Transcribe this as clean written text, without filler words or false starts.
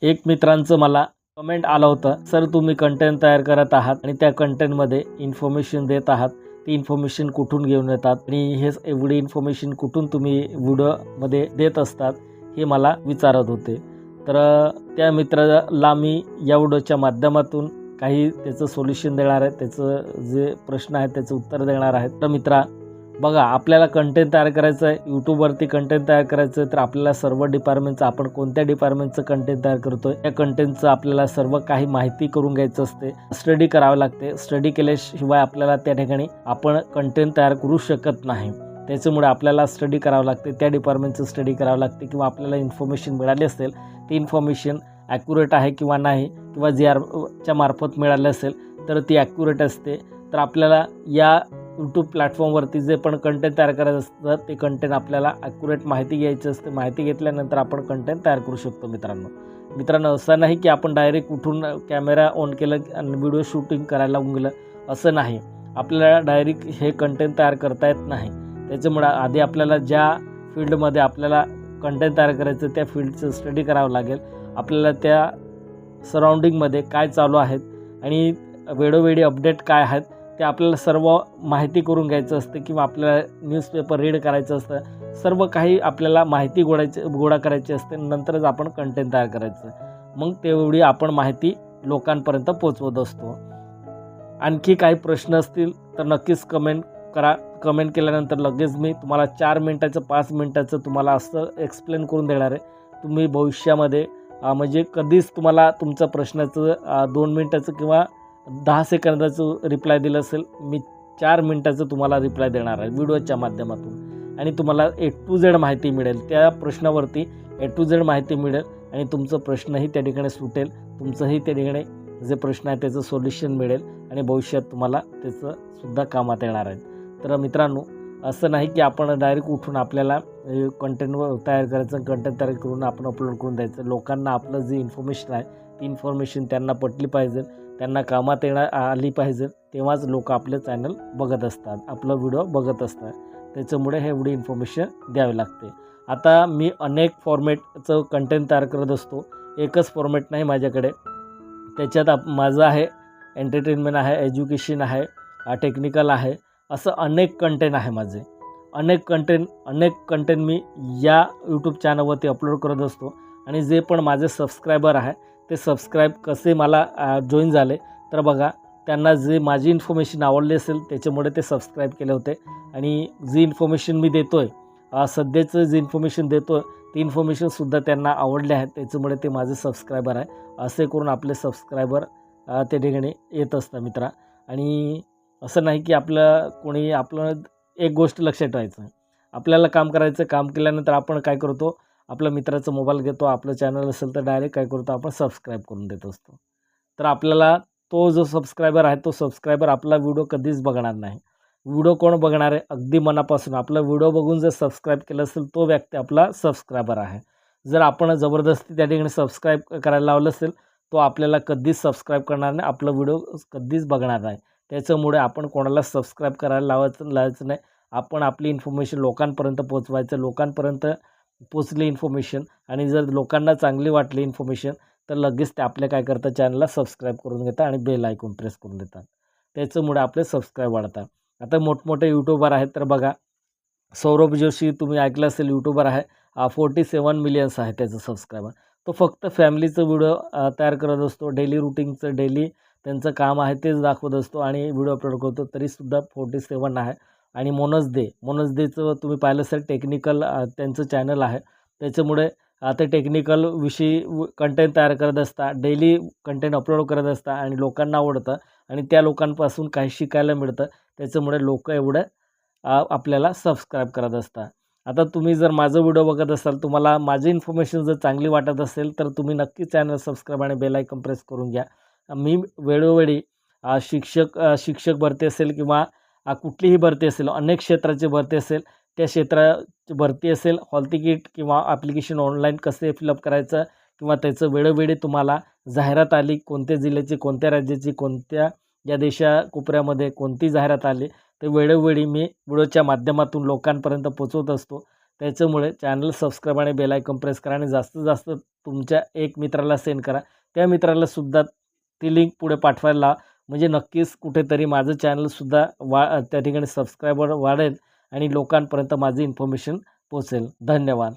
एक मित्रांचं मला कमेंट आलं होतं, सर तुम्ही कंटेंट तयार करत आहात आणि त्या कंटेंटमध्ये इन्फॉर्मेशन देत आहात, ती इन्फॉर्मेशन कुठून घेऊन येतात आणि हे एवढी इन्फॉर्मेशन कुठून तुम्ही व्हिडिओमध्ये देत असतात हे मला विचारत होते. तर त्या मित्राला मी या व्हिडिओच्या माध्यमातून काही त्याचं सोल्युशन देणार आहे, त्याचं जे प्रश्न आहेत त्याचं उत्तर देणार आहे. तर मित्रा बघा, आपल्याला कंटेंट तयार करायचं आहे, यूट्यूबवरती कंटेंट तयार करायचं आहे, तर आपल्याला सर्व डिपार्टमेंटचं, आपण कोणत्या डिपार्टमेंटचं कंटेंट तयार करतोय त्या कंटेंटचं आपल्याला सर्व काही माहिती करून घ्यायचं असते, स्टडी करावं लागते. स्टडी केल्याशिवाय आपल्याला त्या ठिकाणी आपण कंटेंट तयार करू शकत नाही. त्याच्यामुळे आपल्याला स्टडी करावं लागते, त्या डिपार्टमेंटचं स्टडी करावं लागते, किंवा आपल्याला इन्फॉर्मेशन मिळाली असेल ती इन्फॉर्मेशन ॲक्युरेट आहे किंवा नाही, किंवा GRच्या मार्फत मिळाली असेल तर ती ॲक्युरेट असते. तर आपल्याला या यूट्यूब प्लॅटफॉर्मवरती जे पण कंटेंट तयार करायचं असतं ते कंटेंट आपल्याला ॲक्युरेट माहिती घ्यायची असते. माहिती घेतल्यानंतर आपण कंटेंट तयार करू शकतो. मित्रांनो असं नाही की आपण डायरेक्ट उठून कॅमेरा ऑन केलं आणि व्हिडिओ शूटिंग करायला गेलं, असं नाही. आपल्याला डायरेक्ट हे कंटेंट तयार करता येत नाही. त्याच्यामुळे आधी आपल्याला ज्या फील्डमध्ये आपल्याला कंटेंट तयार करायचं त्या फील्डचं स्टडी करावं लागेल. आपल्याला त्या सराउंडिंगमध्ये काय चालू आहेत आणि वेळोवेळी अपडेट काय आहेत ते आपल्याला सर्व माहिती करून घ्यायचं असतं, किंवा आपल्याला न्यूजपेपर रीड करायचं असतं. सर्व काही आपल्याला माहिती गोळा करायची असते, नंतरच आपण कंटेंट तयार करायचं. मग तेवढी आपण माहिती लोकांपर्यंत पोचवत असतो. आणखी काही प्रश्न असतील तर नक्कीच कमेंट करा. कमेंट केल्यानंतर लगेच मी तुम्हाला 4 मिनिटाचं 5 मिनिटाचं तुम्हाला असं एक्सप्लेन करून देणार आहे. तुम्ही भविष्यामध्ये म्हणजे कधीच तुम्हाला तुमच्या प्रश्नाचं 2 मिनिटाचं किंवा 10 सेकंदाचं रिप्लाय दिलं असेल, मी 4 मिनिटाचं तुम्हाला रिप्लाय देणार आहे व्हिडिओच्या माध्यमातून, आणि तुम्हाला A to Z माहिती मिळेल. त्या प्रश्नावरती A to Z माहिती मिळेल आणि तुमचं प्रश्नही त्या ठिकाणी सुटेल. तुमचंही त्या ठिकाणी जे प्रश्न आहे त्याचं सोल्युशन मिळेल आणि भविष्यात तुम्हाला त्याचं सुद्धा कामात येणार आहे. तर मित्रांनो असं नाही की आपण डायरेक्ट उठून आपल्याला कंटेंट तयार करायचं, कंटेंट तयार करून आपण अपलोड करून द्यायचं. लोकांना आपलं जी इन्फॉर्मेशन आहे ती इन्फॉर्मेशन त्यांना पटली पाहिजे, त्यांना कामात आली पाहिजे, तेव्हाच लोक आपलं चॅनल बघत असतात, आपलं व्हिडिओ बघत असतात. त्याच्यामुळे हे एवढी इन्फॉर्मेशन द्यावी लागते. आता मी अनेक फॉर्मॅटचं कंटेंट तयार करत असतो, एकच फॉर्मॅट नाही माझ्याकडे. त्याच्यात माझं आहे एंटरटेनमेंट आहे, एज्युकेशन आहे, टेक्निकल आहे, असं अनेक कंटेंट आहे माझे. अनेक कंटेंट मी या यूट्यूब चॅनलवरती अपलोड करत असतो. आणि जे पण माझे सबस्क्रायबर आहे ते सबस्क्राईब कसे मला जॉईन झाले, तर बघा, त्यांना जे माझी इन्फॉर्मेशन आवडली असेल त्याच्यामुळे ते सबस्क्राईब केले होते. आणि जी इन्फॉर्मेशन मी देतो आहे, सध्याचं जी इन्फॉर्मेशन देतो आहे ती इन्फॉर्मेशनसुद्धा त्यांना आवडली आहे, त्याच्यामुळे ते माझे सबस्क्रायबर आहे. असे करून आपले सबस्क्रायबर त्या ठिकाणी येत असतात मित्रा. आणि असं नाही की आपलं एक गोष्ट लक्षात ठेवायचं, आपल्याला काम करायचं, काम केल्यानंतर आपण काय करतो, आपल्या मित्राचा मोबाईल घेतो, आपलं चॅनल असेल तर डायरेक्ट काय करतो, आपण सबस्क्राईब करून देत असतो. तर आपल्याला तो जो सबस्क्रायबर आहे तो सबस्क्रायबर आपला व्हिडिओ कधीच बघणार नाही. व्हिडिओ कोण बघणार आहे, अगदी मनापासून आपला व्हिडिओ बघून जर सबस्क्राईब केलं असेल तो व्यक्ती आपला सबस्क्रायबर आहे. जर आपण जबरदस्ती त्या ठिकाणी सबस्क्राईब करायला लावलं असेल, तो आपल्याला कधीच सबस्क्राईब करणार नाही, आपलं व्हिडिओ कधीच बघणार नाही. त्याच्यामुळे आपण कोणाला सबस्क्राईब करायला लावायचं नाही. आपण आपली इन्फॉर्मेशन लोकांपर्यंत पोचवायचं, लोकांपर्यंत पोचली इन्फॉर्मेशन आणि जर लोकांना चांगली वाटली इन्फॉर्मेशन तर लगेच ते आपल्या काय करतात, चॅनलला सबस्क्राईब करून घेतात आणि बेल आयकॉन प्रेस करून देतात. त्याच्यामुळे आपले सबस्क्राईब वाढतात. आता मोठमोठे यूट्यूबर आहेत, तर बघा, सौरभ जोशी तुम्ही ऐकलं असेल, यूट्यूबर आहे, 47 मिलियन्स आहे त्याचं सबस्क्रायबर. तो फक्त फॅमिलीचं व्हिडिओ तयार करत असतो, डेली रुटीनचं, डेली त्यांचं काम आहे तेच दाखवत असतो आणि व्हिडिओ अपलोड करतो, तरीसुद्धा 47 आहे. आणि मनोज देचं तुम्ही पाहिलं असेल, टेक्निकल त्यांचं चॅनल आहे. त्याच्यामुळे ते टेक्निकल विषयी कंटेंट तयार करत असतात, डेली कंटेंट अपलोड करत असतात आणि लोकांना आवडतं आणि त्या लोकांपासून काही शिकायला मिळतं. त्याच्यामुळे लोक एवढं आपल्याला सबस्क्राईब करत असतात. आता तुम्ही जर माझं व्हिडिओ बघत असाल, तुम्हाला माझी इन्फॉर्मेशन जर चांगली वाटत असेल तर तुम्ही नक्की चॅनल सबस्क्राईब आणि बेल आयकॉन प्रेस करून घ्या. मी वेळोवेळी शिक्षक भरती असेल किंवा कुठलीही भरती असेल, अनेक क्षेत्राची भरती असेल, त्या क्षेत्राची भरती असेल, हॉल तिकीट किंवा ॲप्लिकेशन ऑनलाईन कसे फिलअप करायचं, किंवा त्याचं वेळोवेळी तुम्हाला जाहिरात आली, कोणत्या जिल्ह्याची, कोणत्या राज्याची, कोणत्या या कोपऱ्यामध्ये कोणती जाहिरात आली, ते वेळोवेळी मी व्हिडिओच्या माध्यमातून लोकांपर्यंत पोचवत असतो. त्याच्यामुळे चॅनल सबस्क्राईब आणि बेल आयकॉन प्रेस करा आणि जास्तीत जास्त तुमच्या एक मित्राला सेंड करा. त्या मित्रालासुद्धा ती लिंक पुढे पाठवायला लावा. म्हणजे नक्कीच कुठेतरी माझं चॅनलसुद्धा त्या ठिकाणी सबस्क्रायबर वाढेल आणि लोकांपर्यंत माझी इन्फॉर्मेशन पोहोचेल. धन्यवाद.